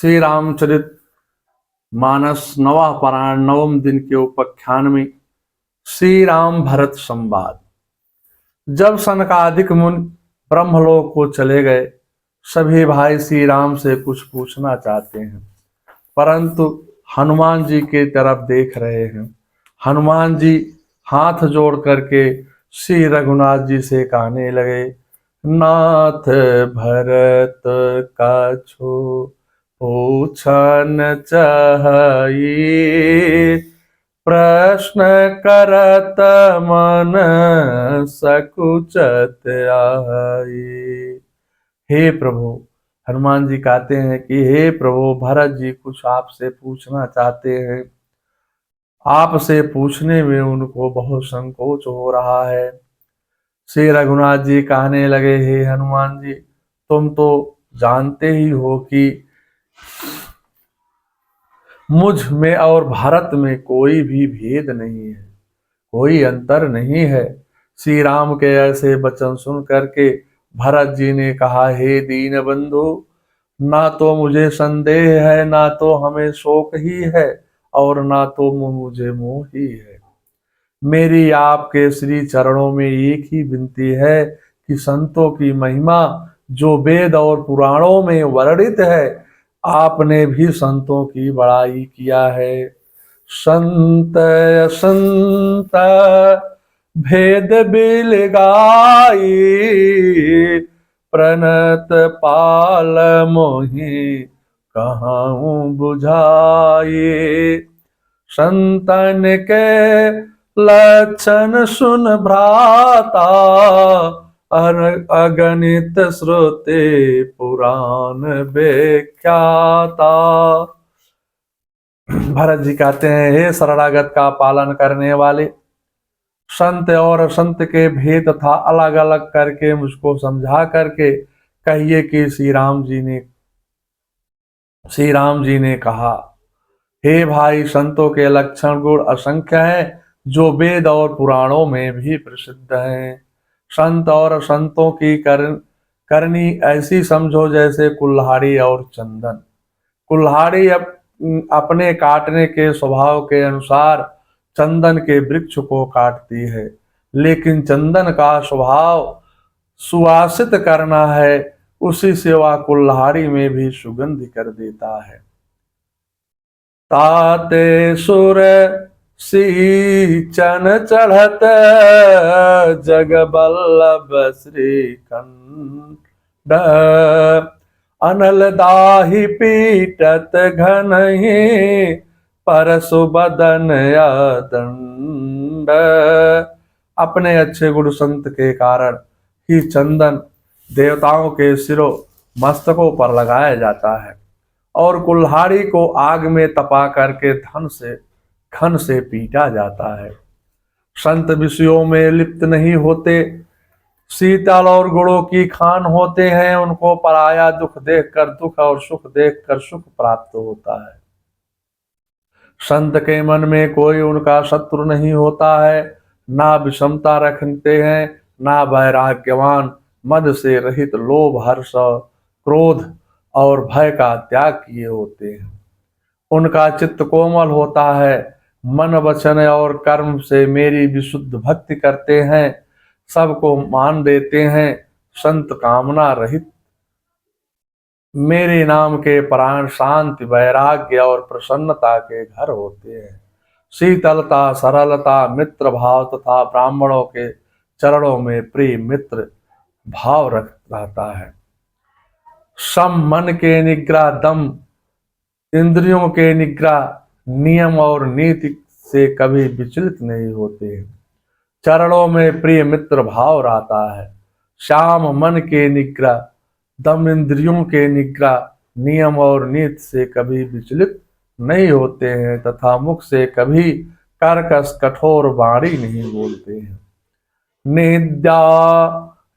श्री रामचरित मानस नवा पारायण नवम दिन के उपाख्यान में श्री राम भरत संवाद। जब सनकादिक मुनि ब्रह्मलोक को चले गए, सभी भाई श्री राम से कुछ पूछना चाहते हैं, परंतु हनुमान जी के तरफ देख रहे हैं। हनुमान जी हाथ जोड़ करके श्री रघुनाथ जी से कहने लगे, नाथ भरत का छो पूछन चाहिए, प्रश्न करत मन सकुचत आए। हे प्रभु, हनुमान जी कहते हैं कि हे प्रभु, भरत जी कुछ आपसे पूछना चाहते हैं। आपसे पूछने में उनको बहुत संकोच हो रहा है। श्री रघुनाथ जी कहने लगे, हे हनुमान जी, तुम तो जानते ही हो कि मुझ में और भारत में कोई भी भेद नहीं है, कोई अंतर नहीं है। श्री राम के ऐसे वचन सुन करके भरत जी ने कहा, हे दीन बंधु, ना तो मुझे संदेह है, ना तो हमें शोक ही है, और ना तो मुझे मोह ही है। मेरी आपके श्री चरणों में एक ही विनती है कि संतों की महिमा जो वेद और पुराणों में वर्णित है, आपने भी संतों की बड़ाई किया है। संत संत भेद बिल गाई, प्रणत पाल मोहि कहाऊं बुझाई। संतन के लक्षण सुन भ्राता, अगणित श्रुति पुराण व्याख्याता। भरत जी कहते हैं, हे शरणागत का पालन करने वाले, संत और संत के भेद तथा अलग अलग करके मुझको समझा करके कहिए कि श्री राम जी ने कहा, हे भाई, संतों के लक्षण गुण असंख्य हैं, जो वेद और पुराणों में भी प्रसिद्ध हैं। संत और संतों की करनी ऐसी समझो जैसे कुल्हाड़ी और चंदन। कुल्हाड़ी अपने काटने के स्वभाव के अनुसार चंदन के वृक्ष को काटती है, लेकिन चंदन का स्वभाव सुवासित करना है, उसी से वह कुल्हाड़ी में भी सुगंध कर देता है। ताते सुर सींचन चढ़त, जग बल्लभ श्रीखंड। अनल दाहि पीटत घनहि, परसु बदन दंड। अपने अच्छे गुण संत के कारण ही चंदन देवताओं के सिरों मस्तकों पर लगाया जाता है, और कुल्हाड़ी को आग में तपा करके खन से पीटा जाता है। संत विषयों में लिप्त नहीं होते, शीतल और गुणों की खान होते हैं। उनको पराया दुख देखकर दुख और सुख देखकर सुख प्राप्त होता है। संत के मन में कोई उनका शत्रु नहीं होता है, ना विषमता रखते हैं, ना वैराग्यवान, मद से रहित, लोभ हर्ष क्रोध और भय का त्याग किए होते हैं। उनका चित्त कोमल होता है, मन वचन और कर्म से मेरी विशुद्ध भक्ति करते हैं, सबको मान देते हैं। संत कामना रहित, मेरे नाम के प्राण शांति, वैराग्य और प्रसन्नता के घर होते हैं। शीतलता, सरलता, मित्र भाव तथा ब्राह्मणों के चरणों में प्रिय मित्र भाव रहता है। सम मन के निग्रह, दम इंद्रियों के निग्रह, नियम और नीति से कभी विचलित नहीं होते। चरणों में प्रिय मित्र भाव रहता है। श्याम मन के निग्रह, दम इंद्रियों के निग्रह, नियम और नीति से कभी विचलित नहीं होते हैं, तथा मुख से कभी कर्कश कठोर वाणी नहीं बोलते हैं।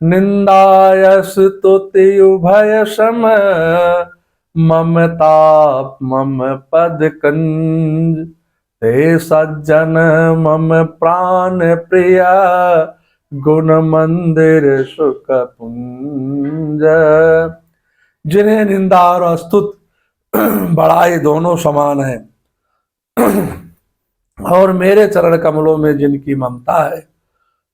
निंदाय स्तुति उभय सम, ममता मम पद कंज। ते सज्जन मम प्राण प्रिय, गुण मंदिर सुख पुंज। जिन्हें निंदा और स्तुत बड़ाई दोनों समान है, और मेरे चरण कमलों में जिनकी ममता है,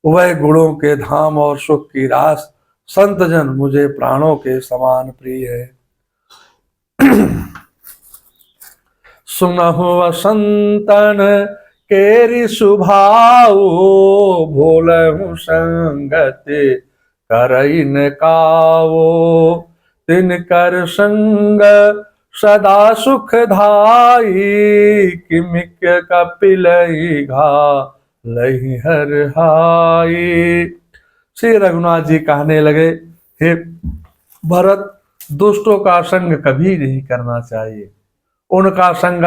वह गुणों के धाम और सुख की रास, संत जन मुझे प्राणों के समान प्रिय है। सुनहु वसंतन केरी सुभाऊ, भोलहु संगति करइन कावो, तिनकर संग सदा सुखदाई, किमिक कपिलहि घा लहि हर हाई। श्री रघुनाथ जी कहने लगे, हे भरत, दुष्टों का संग कभी नहीं करना चाहिए। उनका संग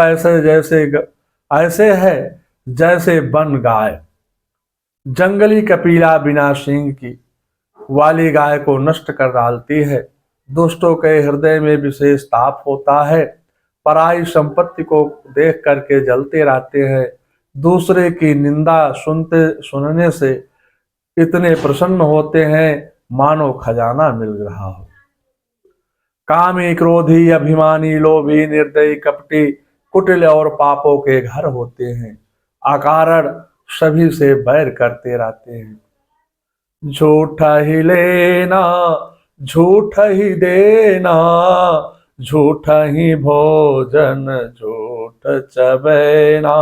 ऐसे है जैसे वन गाय जंगली कपिला बिना सींग की वाली गाय को नष्ट कर डालती है। दुष्टों के हृदय में विशेष ताप होता है, पराई संपत्ति को देख करके जलते रहते हैं, दूसरे की निंदा सुनने से इतने प्रसन्न होते हैं मानो खजाना मिल रहा हो। कामी, क्रोधी, अभिमानी, लोभी, निर्दयी, कपटी, कुटिल और पापों के घर होते हैं, अकारण सभी से बैर करते रहते हैं। झूठा ही लेना, झूठा ही देना, झूठा ही भोजन, झूठ चबैना,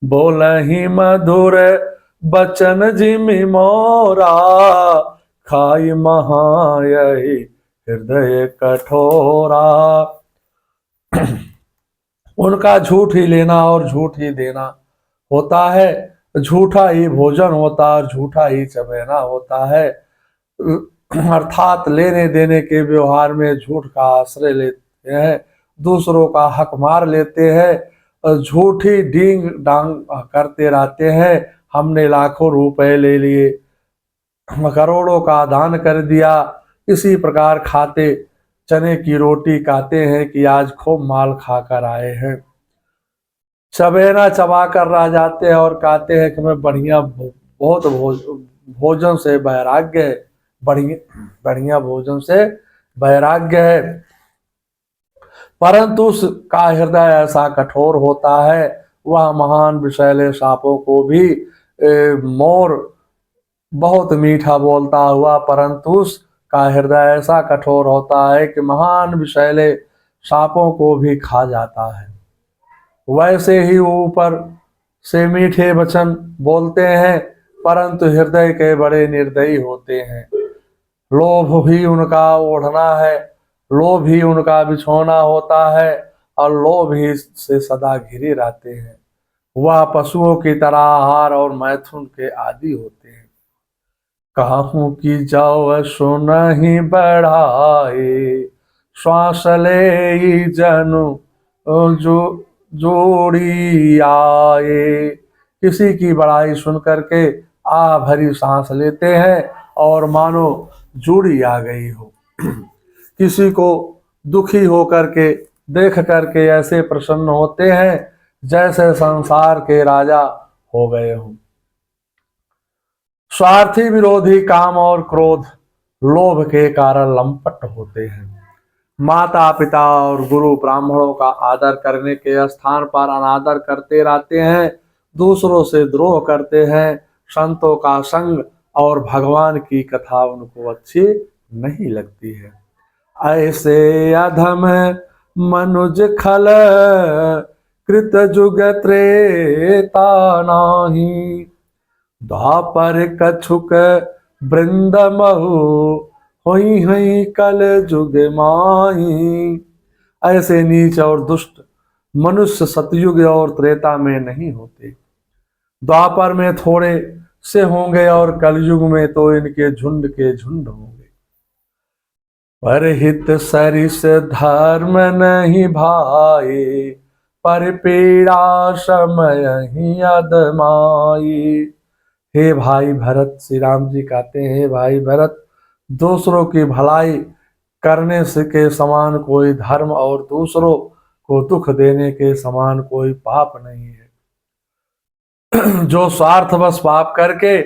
बोल ही मधुर बचन जिमि मोरा, खाई महायही हृदय कठोरा। उनका झूठ ही लेना और झूठ ही देना होता है, झूठा ही भोजन होता है और झूठा ही चबैना होता है। अर्थात लेने देने के व्यवहार में झूठ का आश्रय लेते हैं, दूसरों का हक मार लेते हैं, झूठी डींग डांग करते रहते हैं। हमने लाखों रुपए ले लिए, करोड़ों का दान कर दिया, इसी प्रकार खाते चने की रोटी कहते हैं कि आज खूब माल खाकर आए हैं। चबेना चबा कर रह जाते हैं और कहते हैं कि मैं बहुत भोजन से वैराग्य है, बढ़िया भोजन से वैराग्य है। परंतु उसका हृदय ऐसा कठोर होता है, वह महान विषैले सांपों को भी मोर बहुत मीठा बोलता हुआ, परंतु उसका हृदय ऐसा कठोर होता है कि महान विषैले सांपों को भी खा जाता है। वैसे ही ऊपर से मीठे वचन बोलते हैं, परंतु हृदय के बड़े निर्दयी होते हैं। लोभ भी उनका ओढ़ना है, लोभ ही उनका बिछोना होता है, और लोभ ही से सदा घिरे रहते हैं। वह पशुओं की तरह आहार और मैथुन के आदि होते हैं। कहूँ कि जाओ सुन ही बढ़ाए, श्वास ले जनु जो जोड़ी आए। किसी की बड़ाई सुन करके आ भरी सांस लेते हैं और मानो जोड़ी आ गई हो। किसी को दुखी हो करके देख करके ऐसे प्रसन्न होते हैं जैसे संसार के राजा हो गए हों। स्वार्थी, विरोधी, काम और क्रोध, लोभ के कारण लंपट होते हैं। माता पिता और गुरु ब्राह्मणों का आदर करने के स्थान पर अनादर करते रहते हैं, दूसरों से द्रोह करते हैं। संतों का संग और भगवान की कथा उनको अच्छी नहीं लगती है। ऐसे अधम मनुज खल, कृत जुग त्रेता नाही, द्वापर कछुक वृंद महु, होई हई कल जुग माही। ऐसे नीच और दुष्ट मनुष्य सतयुग और त्रेता में नहीं होते, द्वापर में थोड़े से होंगे और कलयुग में तो इनके झुंड के झुंड होंगे। परहित सरिस धर्म नहीं भाई, पर पीड़ा समय ही अदमाई। हे भाई भरत, श्री राम जी कहते हैं, हे भाई भरत, दूसरों की भलाई करने से के समान कोई धर्म और दूसरों को दुख देने के समान कोई पाप नहीं है। जो स्वार्थवश पाप करके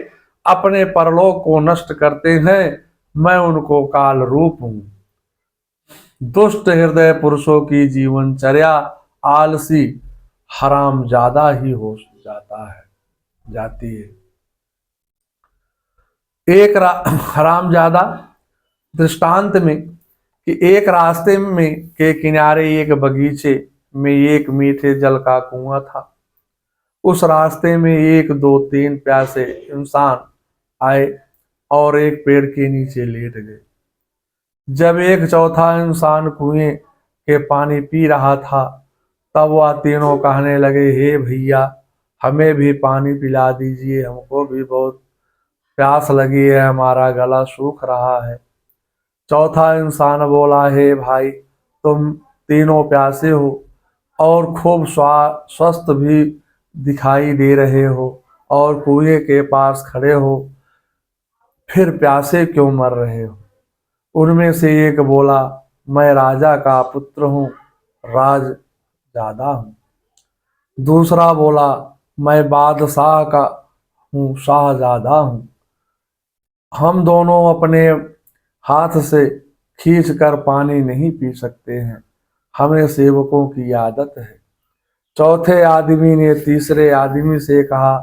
अपने परलोक को नष्ट करते हैं, मैं उनको काल रूप हूं। दुष्ट हृदय पुरुषों की जीवनचर्या आलसी हराम ज्यादा ही हो जाता है जाती है। एक हराम ज्यादा दृष्टांत में कि एक रास्ते में के किनारे एक बगीचे में एक मीठे जल का कुआं था। उस रास्ते में एक दो तीन प्यासे इंसान आए और एक पेड़ के नीचे लेट गए। जब एक चौथा इंसान कुएं के पानी पी रहा था, तब वह तीनों कहने लगे, हे भैया, हमें भी पानी पिला दीजिए, हमको भी बहुत प्यास लगी है, हमारा गला सूख रहा है। चौथा इंसान बोला, हे भाई, तुम तीनों प्यासे हो और खूब स्वस्थ भी दिखाई दे रहे हो और कुएं के पास खड़े हो, फिर प्यासे क्यों मर रहे हो? उनमें से एक बोला, मैं राजा का पुत्र हूँ, राज ज्यादा हूँ। दूसरा बोला, मैं बादशाह का हूँ, शाहजादा हूँ। हम दोनों अपने हाथ से खींच कर पानी नहीं पी सकते हैं, हमें सेवकों की आदत है। चौथे आदमी ने तीसरे आदमी से कहा,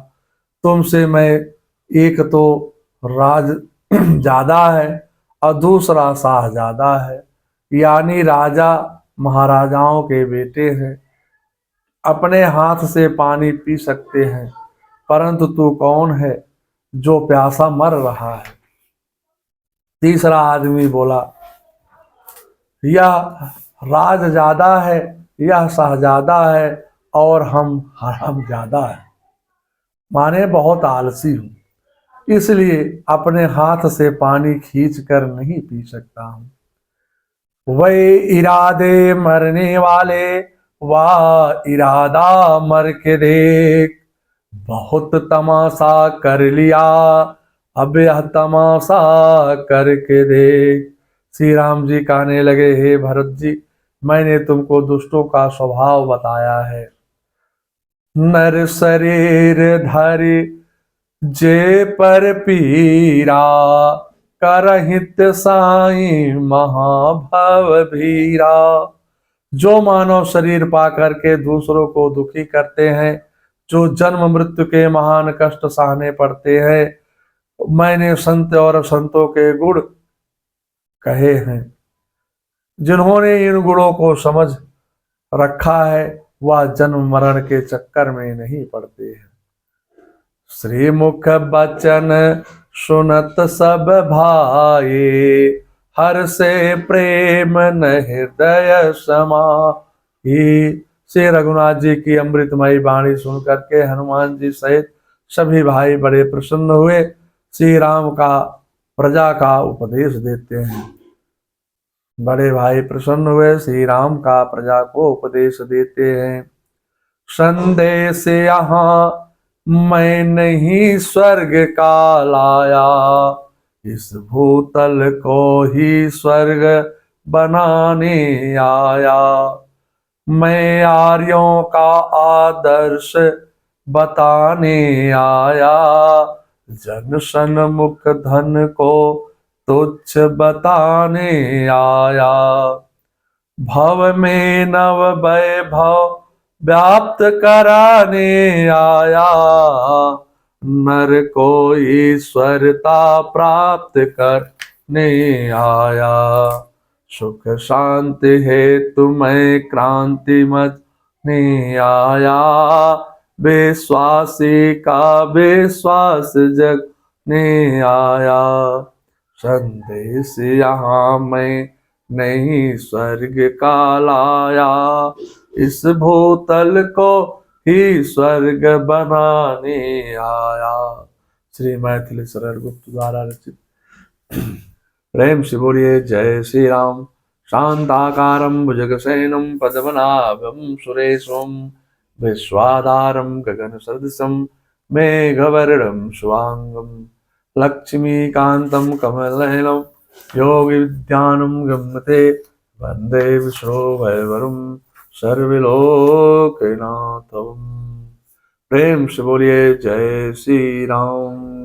तुमसे मैं एक तो राज ज्यादा है और दूसरा शाहजादा है, यानी राजा महाराजाओं के बेटे हैं, अपने हाथ से पानी पी सकते हैं, परंतु तू कौन है जो प्यासा मर रहा है? तीसरा आदमी बोला, यह राज ज्यादा है, यह शाहजादा है और हम हराम ज्यादा है, माने बहुत आलसी हूं, इसलिए अपने हाथ से पानी खींच कर नहीं पी सकता हूं। वे इरादे मरने वाले, वाह इरादा मर के देख, बहुत तमाशा कर लिया, अब यह तमाशा करके देख। श्री राम जी कहने लगे, हे भरत जी, मैंने तुमको दुष्टों का स्वभाव बताया है। नर शरीर धरि जे पर पीरा, करहित साई महाभव भीरा। जो मानव शरीर पा करके दूसरों को दुखी करते हैं, जो जन्म मृत्यु के महान कष्ट सहने पड़ते हैं, मैंने संत और संतों के गुण कहे हैं। जिन्होंने इन गुणों को समझ रखा है, वह जन्म मरण के चक्कर में नहीं पड़ते हैं। श्रीमुख बचन सुनत सब भाए, हर से प्रेम न हृदय समाए। श्री रघुनाथ जी की अमृतमयी वाणी सुन करके हनुमान जी सहित सभी भाई बड़े प्रसन्न हुए। श्री राम का प्रजा का उपदेश देते हैं। बड़े भाई प्रसन्न हुए, श्री राम का प्रजा को उपदेश देते हैं। संदेश यहाँ मैं नहीं स्वर्ग का लाया, इस भूतल को ही स्वर्ग बनाने आया। मैं आर्यों का आदर्श बताने आया, जन सन्मुख धन को तुच्छ बताने आया। भव में नव वैभव व्याप्त कराने आया, नर को ईश्वरता प्राप्त करने आया। सुख शांति हेतु मैं क्रांति मचने आया, विश्वासी का विश्वास जगने आया। संदेश यहाँ मैं नहीं स्वर्ग का लाया, इस भूतल को ही स्वर्ग बनाने आया। श्री मैथिली शरण गुप्त द्वारा रचित। प्रेम से बोलिए जय श्री राम। शांताकारं भुजगशयनं पद्मनाभं सुरेशं, विश्वाधारं गगनसदृशं मेघवर्णं शुभांगं, लक्ष्मीकान्तं कमलनयनं योगिविद्यानं गम्यते, वन्दे विष्णु वैवरं सर्वलोकनाथं। प्रेम से बोलिए जय श्री राम।